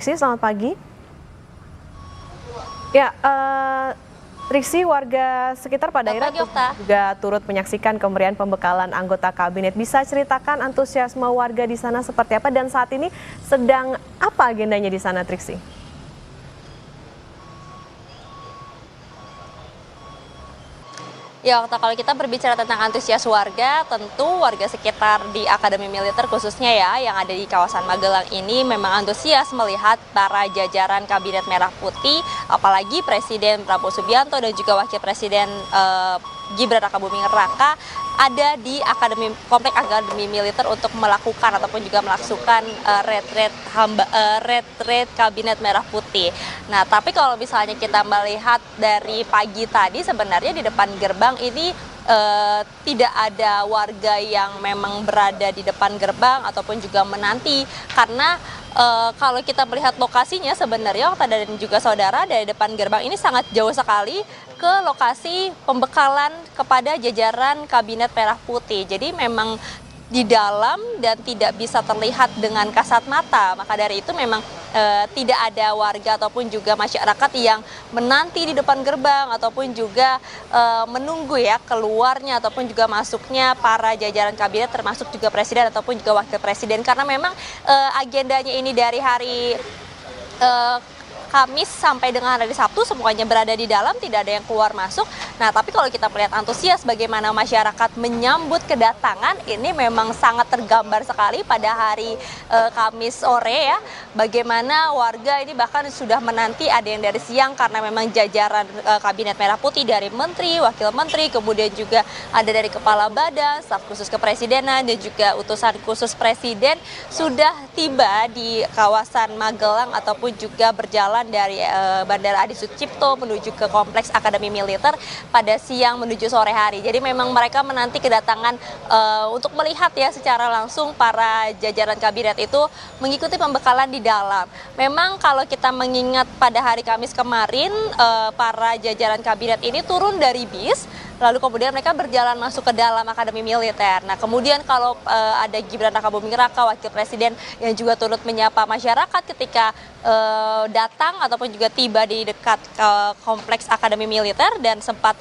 Triksi, selamat pagi. Ya, Triksi, warga sekitar pada akhirnya juga turut menyaksikan pemberian pembekalan anggota kabinet. Bisa ceritakan antusiasme warga di sana seperti apa dan saat ini sedang apa agendanya di sana, Triksi? Ya, kalau kita berbicara tentang antusias warga, tentu warga sekitar di Akademi Militer khususnya ya, yang ada di kawasan Magelang ini memang antusias melihat para jajaran Kabinet Merah Putih, apalagi Presiden Prabowo Subianto dan juga Wakil Presiden Gibran Rakabuming Raka ada di Komplek Akademi Militer untuk melakukan ataupun juga melaksanakan retret Kabinet Merah Putih. Nah, tapi kalau misalnya kita melihat dari pagi tadi sebenarnya di depan gerbang ini tidak ada warga yang memang berada di depan gerbang ataupun juga menanti karena kalau kita melihat lokasinya sebenarnya Okta dan juga saudara dari depan gerbang ini sangat jauh sekali ke lokasi pembekalan kepada jajaran Kabinet Merah Putih. Jadi memang di dalam dan tidak bisa terlihat dengan kasat mata. Maka dari itu memang tidak ada warga ataupun juga masyarakat yang menanti di depan gerbang ataupun juga menunggu ya keluarnya ataupun juga masuknya para jajaran kabinet termasuk juga presiden ataupun juga wakil presiden karena memang agendanya ini dari hari Kamis sampai dengan hari Sabtu semuanya berada di dalam, tidak ada yang keluar masuk. Nah, tapi kalau kita melihat antusias bagaimana masyarakat menyambut kedatangan ini memang sangat tergambar sekali pada hari Kamis sore ya. Bagaimana warga ini bahkan sudah menanti ada yang dari siang karena memang jajaran Kabinet Merah Putih dari menteri, wakil menteri, kemudian juga ada dari kepala badan, staf khusus kepresidenan dan juga utusan khusus presiden sudah tiba di kawasan Magelang ataupun juga berjalan dari Bandara Adi Sucipto menuju ke Kompleks Akademi Militer pada siang menuju sore hari. Jadi memang mereka menanti kedatangan untuk melihat ya secara langsung para jajaran kabinet itu mengikuti pembekalan di dalam. Memang kalau kita mengingat pada hari Kamis kemarin para jajaran kabinet ini turun dari bis lalu kemudian mereka berjalan masuk ke dalam Akademi Militer. Nah, kemudian kalau ada Gibran Rakabuming Raka, wakil presiden yang juga turut menyapa masyarakat ketika datang ataupun juga tiba di dekat Kompleks Akademi Militer dan sempat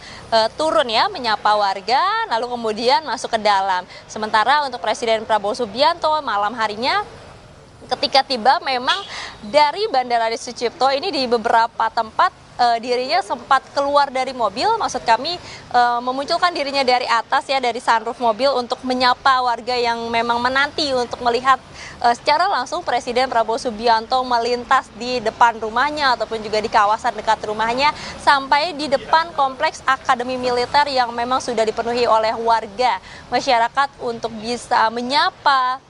turun ya menyapa warga, lalu kemudian masuk ke dalam. Sementara untuk Presiden Prabowo Subianto malam harinya ketika tiba memang dari Bandara Adi Sucipto ini di beberapa tempat dirinya sempat keluar dari mobil, maksud kami memunculkan dirinya dari atas ya, dari sunroof mobil untuk menyapa warga yang memang menanti untuk melihat secara langsung Presiden Prabowo Subianto melintas di depan rumahnya ataupun juga di kawasan dekat rumahnya sampai di depan Kompleks Akademi Militer yang memang sudah dipenuhi oleh warga masyarakat untuk bisa menyapa,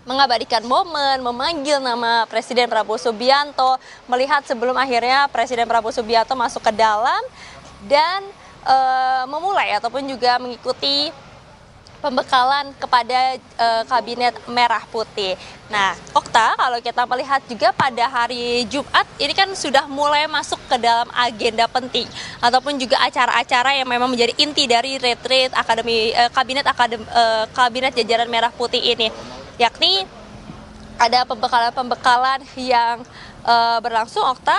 mengabadikan momen, memanggil nama Presiden Prabowo Subianto, melihat sebelum akhirnya Presiden Prabowo Subianto masuk ke dalam dan memulai ataupun juga mengikuti pembekalan kepada Kabinet Merah Putih. Nah, Okta, kalau kita melihat juga pada hari Jumat, ini kan sudah mulai masuk ke dalam agenda penting ataupun juga acara-acara yang memang menjadi inti dari retreat Kabinet jajaran Merah Putih ini. Yakni ada pembekalan-pembekalan yang berlangsung Okta,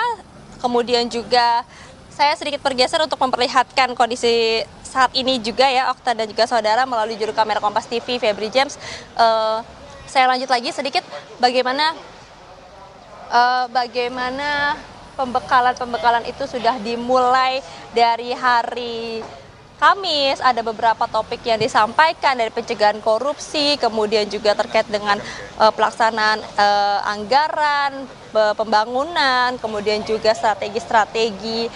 kemudian juga saya sedikit bergeser untuk memperlihatkan kondisi saat ini juga ya Okta dan juga saudara melalui juru kamera Kompas TV Febri James. Saya lanjut lagi sedikit bagaimana pembekalan itu sudah dimulai dari hari Kamis. Ada beberapa topik yang disampaikan dari pencegahan korupsi, kemudian juga terkait dengan pelaksanaan anggaran, pembangunan, kemudian juga strategi-strategi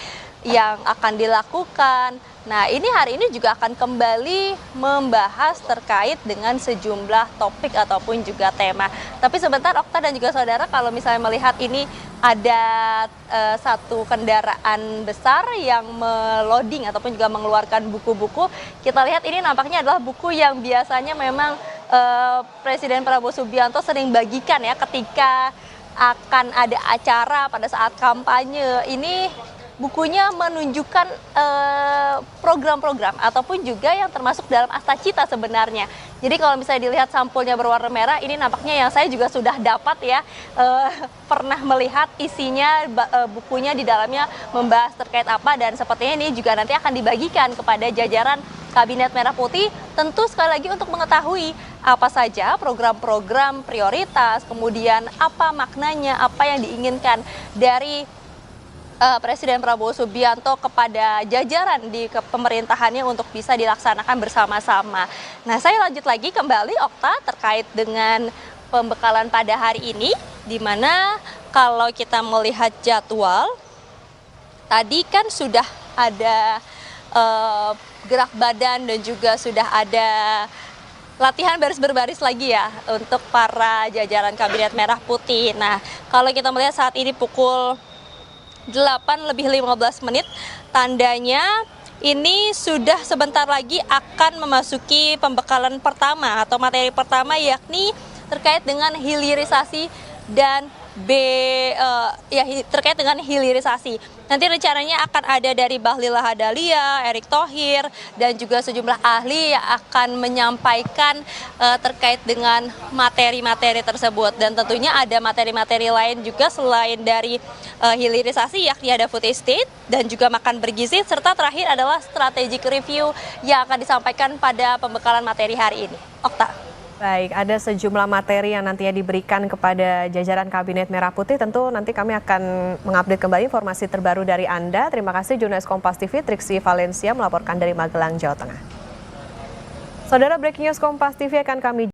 yang akan dilakukan. Nah, ini hari ini juga akan kembali membahas terkait dengan sejumlah topik ataupun juga tema. Tapi sebentar Okta dan juga saudara, kalau misalnya melihat ini ada satu kendaraan besar yang meloading ataupun juga mengeluarkan buku-buku. Kita lihat ini nampaknya adalah buku yang biasanya memang Presiden Prabowo Subianto sering bagikan ya ketika akan ada acara pada saat kampanye. Ini bukunya menunjukkan program-program ataupun juga yang termasuk dalam Astacita sebenarnya. Jadi kalau misalnya dilihat sampulnya berwarna merah, ini nampaknya yang saya juga sudah dapat ya, pernah melihat isinya, bukunya di dalamnya membahas terkait apa, dan sepertinya ini juga nanti akan dibagikan kepada jajaran Kabinet Merah Putih, tentu sekali lagi untuk mengetahui apa saja program-program prioritas, kemudian apa maknanya, apa yang diinginkan dari Presiden Prabowo Subianto kepada jajaran di pemerintahannya untuk bisa dilaksanakan bersama-sama. Nah, saya lanjut lagi kembali, Okta, terkait dengan pembekalan pada hari ini, di mana kalau kita melihat jadwal, tadi kan sudah ada gerak badan dan juga sudah ada latihan baris berbaris lagi ya untuk para jajaran Kabinet Merah Putih. Nah, kalau kita melihat saat ini pukul 8:15, tandanya ini sudah sebentar lagi akan memasuki pembekalan pertama atau materi pertama, yakni terkait dengan hilirisasi dan terkait dengan hilirisasi. Nanti rencananya akan ada dari Bahlil Lahadalia, Erick Thohir, dan juga sejumlah ahli yang akan menyampaikan terkait dengan materi-materi tersebut. Dan tentunya ada materi-materi lain juga selain dari hilirisasi, yakni ada food estate dan juga makan bergizi, serta terakhir adalah strategic review yang akan disampaikan pada pembekalan materi hari ini. Okta. Baik, ada sejumlah materi yang nantinya diberikan kepada jajaran Kabinet Merah Putih. Tentu nanti kami akan mengupdate kembali informasi terbaru dari Anda. Terima kasih jurnalis Kompas TV Triksi Valencia melaporkan dari Magelang, Jawa Tengah. Saudara, breaking news Kompas TV akan kami